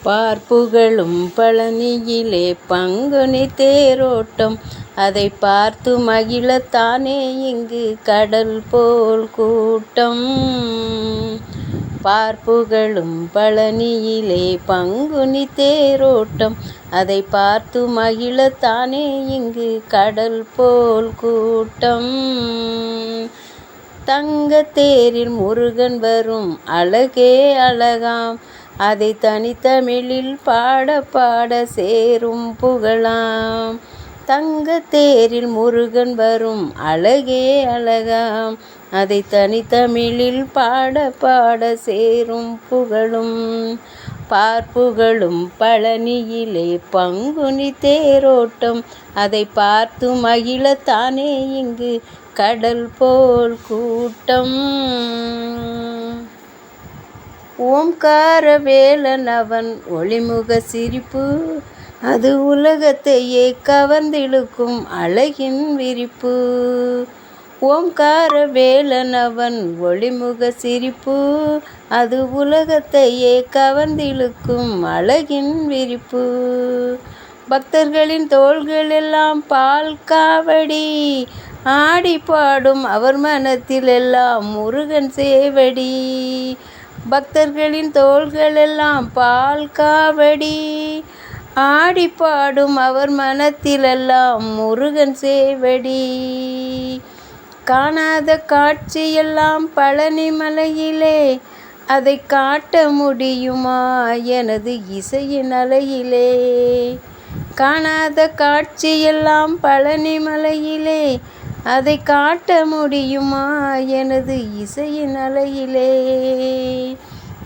பார்ப்புகழும் பழனியிலே பங்குனி தேரோட்டம், அதை பார்த்து மகிழத்தானே இங்கு கடல் போல் கூட்டம். பார்ப்புகழும் பழனியிலே பங்குனி தேரோட்டம், அதை பார்த்து மகிழத்தானே இங்கு கடல் போல் கூட்டம். தங்கத்தேரில் முருகன் வரும் அழகே அழகாம், அதை தனித்தமிழில் பாட பாட சேரும் புகழாம். தங்கத்தேரில் முருகன் வரும் அழகே அழகாம், அதை தனித்தமிழில் பாட பாட சேரும் புகழும். பார்ப்புகழும் பழனியிலே பங்குனி தேரோட்டம், அதை பார்த்து மகிழத்தானே இங்கு கடல் போல் கூட்டம். ஓம்கார வேலன் அவன் ஒளிமுக சிரிப்பு, அது உலகத்தையே கவர்ந்திழுக்கும் அழகின் விரிப்பு. ஓம்கார வேலன் அவன் ஒளிமுக சிரிப்பு, அது உலகத்தையே கவர்ந்திழுக்கும் அழகின் விரிப்பு. பக்தர்களின் தோள்கள் எல்லாம் பால் காவடி, ஆடி பாடும் அவர் மனத்தில் எல்லாம் முருகன் சேவடி. பக்தர்களின் தோள்கள் எல்லாம் பால் காவடி, ஆடி பாடும் அவர் மனத்தில் எல்லாம் முருகன் சேவடி. காணாத காட்சியெல்லாம் பழனி மலையிலே, அதை காட்ட முடியுமா எனது இசையின் அலையிலே. காணாத காட்சியெல்லாம் பழனி மலையிலே, அதை காட்ட முடியுமா எனது இசையின் அலையிலே.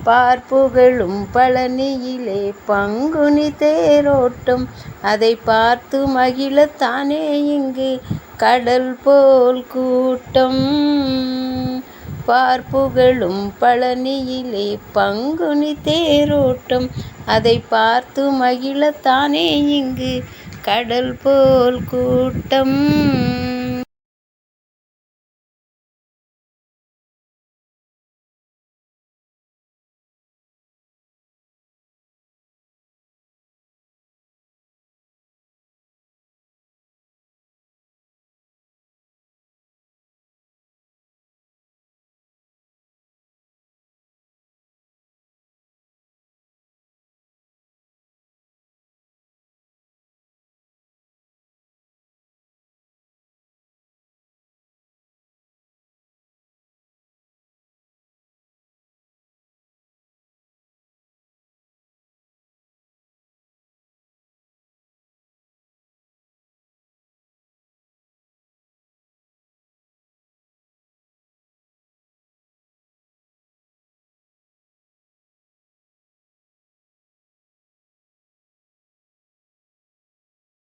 பார்ப்புகழும் பழனியிலே பங்குனி தேரோட்டம், அதை பார்த்து மகிழத்தானே இங்கு கடல் போல் கூட்டம். பார்ப்புகழும் பழனியிலே பங்குனி தேரோட்டம், அதை பார்த்து மகிழத்தானே இங்கு கடல் போல் கூட்டம்.